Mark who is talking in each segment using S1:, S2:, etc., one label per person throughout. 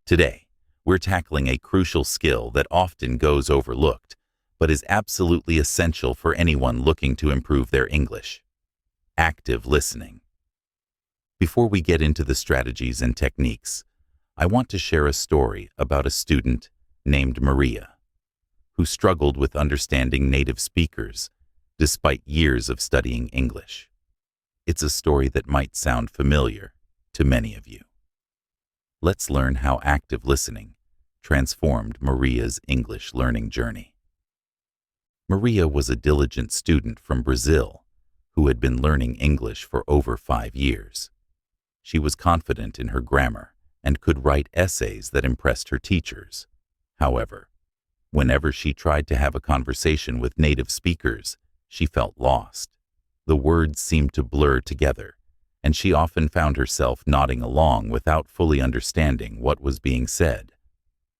S1: Today, we're tackling a crucial skill that often goes overlooked, but is absolutely essential for anyone looking to improve their English: active listening. Before we get into the strategies and techniques, I want to share a story about a student named Maria, who struggled with understanding native speakers despite years of studying English. It's a story that might sound familiar to many of you. Let's learn how active listening transformed Maria's English learning journey. Maria was a diligent student from Brazil who had been learning English for over 5 years. She was confident in her grammar and could write essays that impressed her teachers. However, whenever she tried to have a conversation with native speakers, she felt lost. The words seemed to blur together, and she often found herself nodding along without fully understanding what was being said.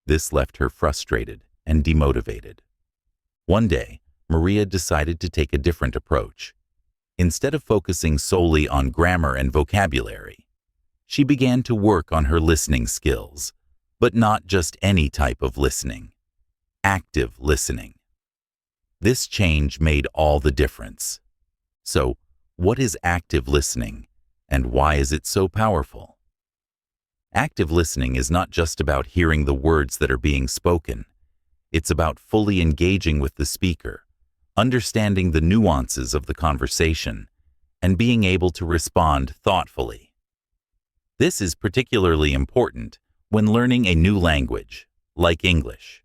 S1: This left her frustrated and demotivated. One day, Maria decided to take a different approach. Instead of focusing solely on grammar and vocabulary, she began to work on her listening skills, but not just any type of listening: active listening. This change made all the difference. So, what is active listening, and why is it so powerful? Active listening is not just about hearing the words that are being spoken. It's about fully engaging with the speaker, understanding the nuances of the conversation, and being able to respond thoughtfully. This is particularly important when learning a new language, like English,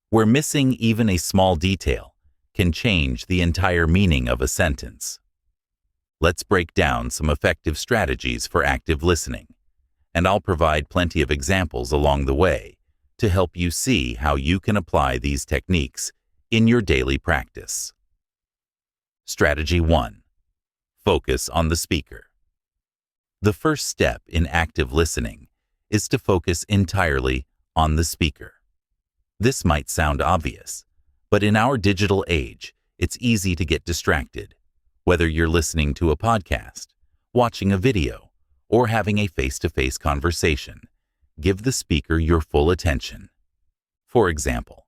S1: where missing even a small detail can change the entire meaning of a sentence. Let's break down some effective strategies for active listening, and I'll provide plenty of examples along the way to help you see how you can apply these techniques in your daily practice. Strategy 1. Focus on the speaker. The first step in active listening is to focus entirely on the speaker. This might sound obvious, but in our digital age, it's easy to get distracted, whether you're listening to a podcast, watching a video, or having a face-to-face conversation. Give the speaker your full attention. For example,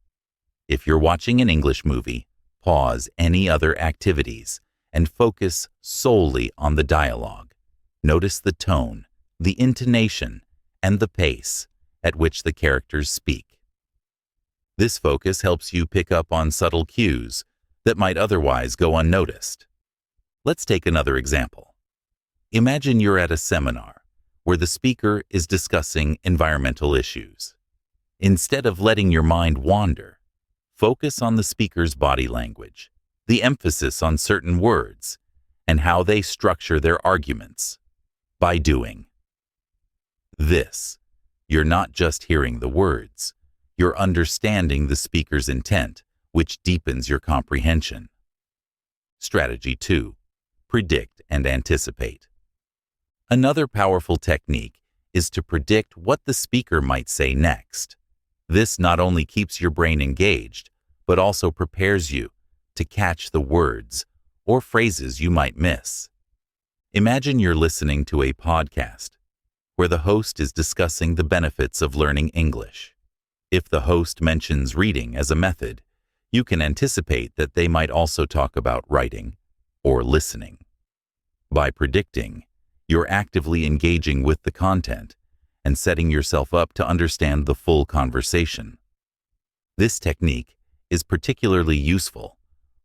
S1: if you're watching an English movie, pause any other activities and focus solely on the dialogue. Notice the tone, the intonation, and the pace at which the characters speak. This focus helps you pick up on subtle cues that might otherwise go unnoticed. Let's take another example. Imagine you're at a seminar where the speaker is discussing environmental issues. Instead of letting your mind wander, focus on the speaker's body language, the emphasis on certain words, and how they structure their arguments. By doing this, you're not just hearing the words, you're understanding the speaker's intent, which deepens your comprehension. Strategy 2. Predict and anticipate. Another powerful technique is to predict what the speaker might say next. This not only keeps your brain engaged, but also prepares you to catch the words or phrases you might miss. Imagine you're listening to a podcast where the host is discussing the benefits of learning English. If the host mentions reading as a method, you can anticipate that they might also talk about writing or listening. By predicting, you're actively engaging with the content and setting yourself up to understand the full conversation. This technique is particularly useful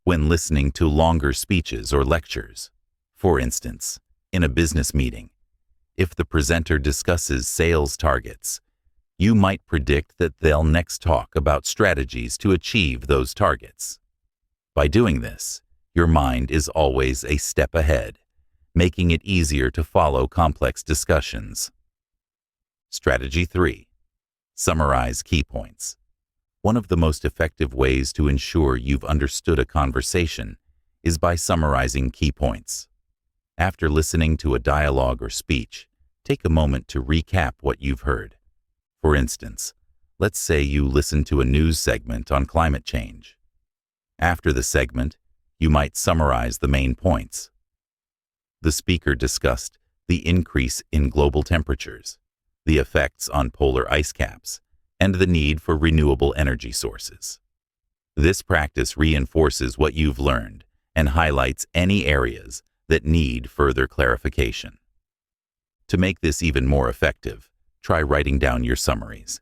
S1: when listening to longer speeches or lectures. For instance, in a business meeting, if the presenter discusses sales targets, you might predict that they'll next talk about strategies to achieve those targets. By doing this, your mind is always a step ahead, making it easier to follow complex discussions. Strategy 3. Summarize key points. One of the most effective ways to ensure you've understood a conversation is by summarizing key points. After listening to a dialogue or speech, take a moment to recap what you've heard. For instance, let's say you listen to a news segment on climate change. After the segment, you might summarize the main points. The speaker discussed the increase in global temperatures, the effects on polar ice caps, and the need for renewable energy sources. This practice reinforces what you've learned and highlights any areas that need further clarification. To make this even more effective, try writing down your summaries.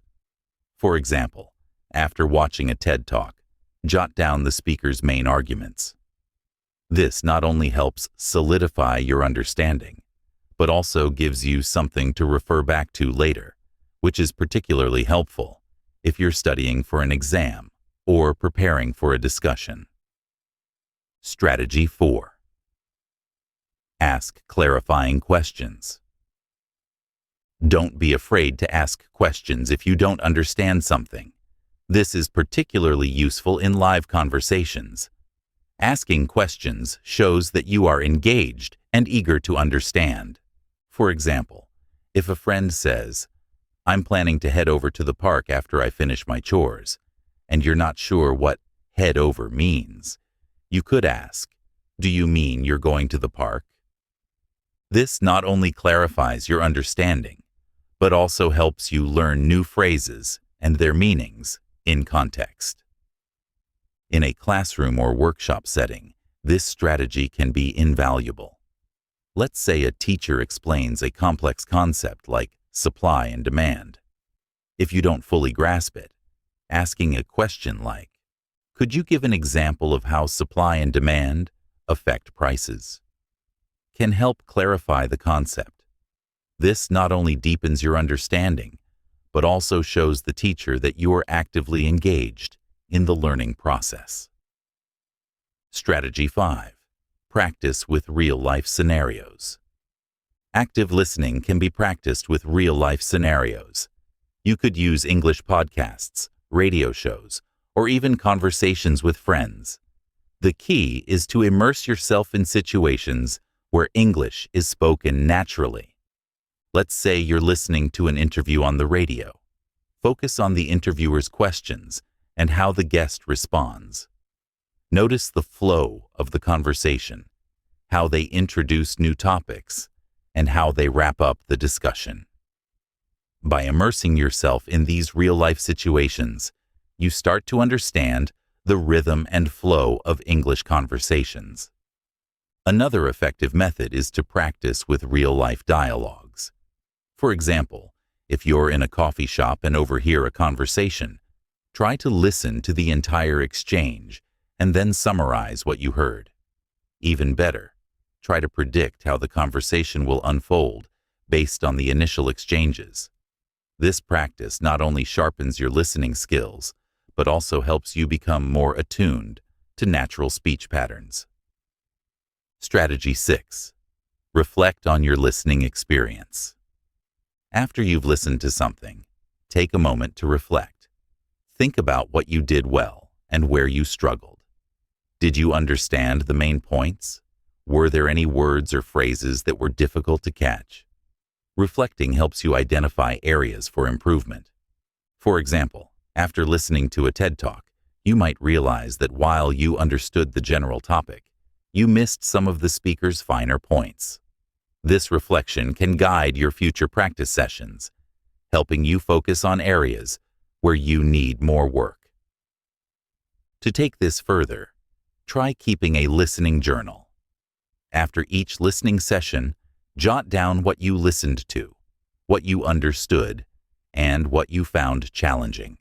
S1: For example, after watching a TED Talk, jot down the speaker's main arguments. This not only helps solidify your understanding, but also gives you something to refer back to later, which is particularly helpful if you're studying for an exam or preparing for a discussion. Strategy 4. Ask clarifying questions. Don't be afraid to ask questions if you don't understand something. This is particularly useful in live conversations. Asking questions shows that you are engaged and eager to understand. For example, if a friend says, "I'm planning to head over to the park after I finish my chores," and you're not sure what head over means, you could ask, "Do you mean you're going to the park?" This not only clarifies your understanding, but also helps you learn new phrases and their meanings in context. In a classroom or workshop setting, this strategy can be invaluable. Let's say a teacher explains a complex concept like supply and demand. If you don't fully grasp it, asking a question like, "Could you give an example of how supply and demand affect prices?" can help clarify the concept. This not only deepens your understanding, but also shows the teacher that you are actively engaged in the learning process. Strategy 5. Practice with real-life scenarios. Active listening can be practiced with real-life scenarios. You could use English podcasts, radio shows, or even conversations with friends. The key is to immerse yourself in situations where English is spoken naturally. Let's say you're listening to an interview on the radio. Focus on the interviewer's questions and how the guest responds. Notice the flow of the conversation, how they introduce new topics, and how they wrap up the discussion. By immersing yourself in these real-life situations, you start to understand the rhythm and flow of English conversations. Another effective method is to practice with real-life dialogues. For example, if you're in a coffee shop and overhear a conversation, try to listen to the entire exchange and then summarize what you heard. Even better, try to predict how the conversation will unfold based on the initial exchanges. This practice not only sharpens your listening skills, but also helps you become more attuned to natural speech patterns. Strategy 6. Reflect on your listening experience. After you've listened to something, take a moment to reflect. Think about what you did well and where you struggled. Did you understand the main points? Were there any words or phrases that were difficult to catch? Reflecting helps you identify areas for improvement. For example, after listening to a TED Talk, you might realize that while you understood the general topic, you missed some of the speaker's finer points. This reflection can guide your future practice sessions, helping you focus on areas where you need more work. To take this further, try keeping a listening journal. After each listening session, jot down what you listened to, what you understood, and what you found challenging.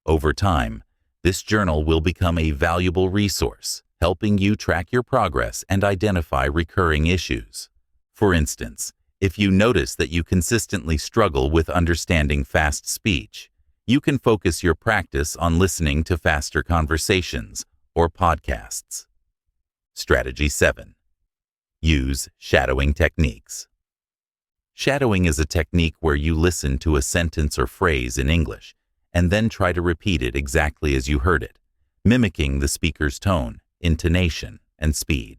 S1: Over time, this journal will become a valuable resource, helping you track your progress and identify recurring issues. For instance, if you notice that you consistently struggle with understanding fast speech, you can focus your practice on listening to faster conversations or podcasts. Strategy 7. Use shadowing techniques. Shadowing is a technique where you listen to a sentence or phrase in English and then try to repeat it exactly as you heard it, mimicking the speaker's tone, intonation, and speed.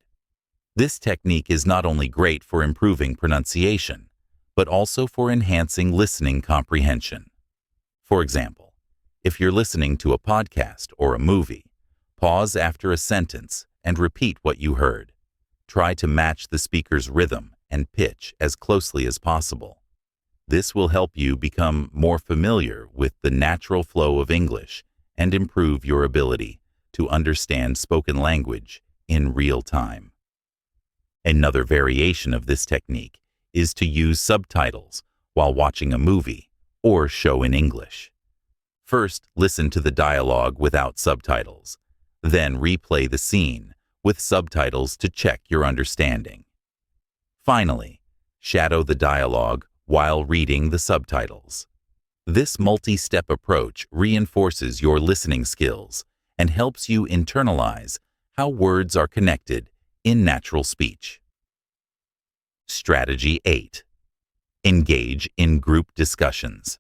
S1: This technique is not only great for improving pronunciation, but also for enhancing listening comprehension. For example, if you're listening to a podcast or a movie, pause after a sentence and repeat what you heard. Try to match the speaker's rhythm and pitch as closely as possible. This will help you become more familiar with the natural flow of English and improve your ability to understand spoken language in real time. Another variation of this technique is to use subtitles while watching a movie or show in English. First, listen to the dialogue without subtitles. Then replay the scene with subtitles to check your understanding. Finally, shadow the dialogue while reading the subtitles. This multi-step approach reinforces your listening skills and helps you internalize how words are connected in natural speech. Strategy 8. Engage in group discussions.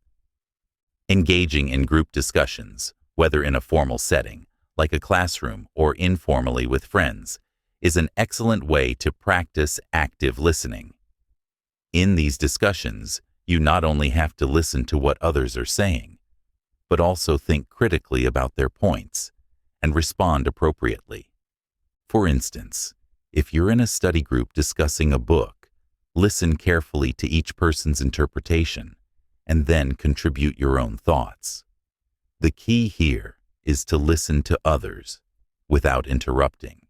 S1: Engaging in group discussions, whether in a formal setting, like a classroom, or informally with friends, is an excellent way to practice active listening. In these discussions, you not only have to listen to what others are saying, but also think critically about their points and respond appropriately. For instance, if you're in a study group discussing a book, listen carefully to each person's interpretation and then contribute your own thoughts. The key here is to listen to others without interrupting.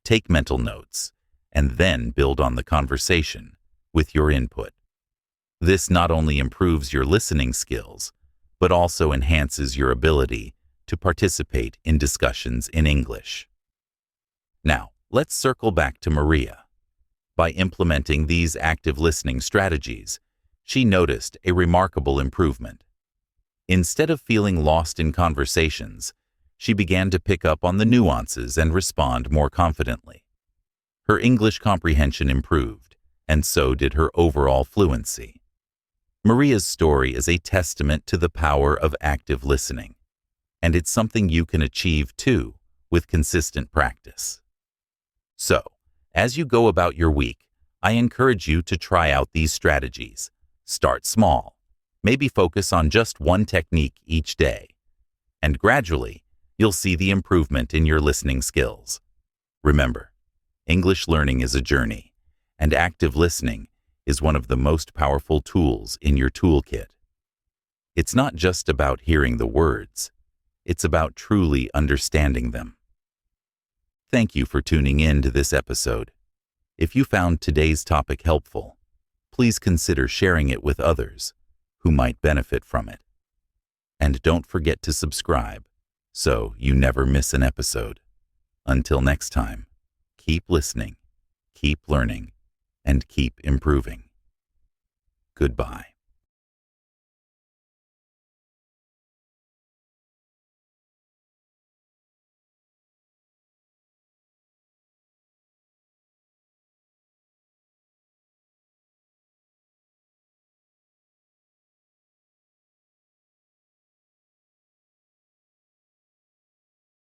S1: Take mental notes and then build on the conversation with your input. This not only improves your listening skills, but also enhances your ability to participate in discussions in English. Now, let's circle back to Maria. By implementing these active listening strategies, she noticed a remarkable improvement. Instead of feeling lost in conversations, she began to pick up on the nuances and respond more confidently. Her English comprehension improved, and so did her overall fluency. Maria's story is a testament to the power of active listening, and it's something you can achieve too with consistent practice. So, as you go about your week, I encourage you to try out these strategies. Start small. Maybe focus on just one technique each day. And gradually, you'll see the improvement in your listening skills. Remember, English learning is a journey, and active listening is one of the most powerful tools in your toolkit. It's not just about hearing the words, it's about truly understanding them. Thank you for tuning in to this episode. If you found today's topic helpful, please consider sharing it with others who might benefit from it. And don't forget to subscribe so you never miss an episode. Until next time, keep listening, keep learning, and keep improving. Goodbye.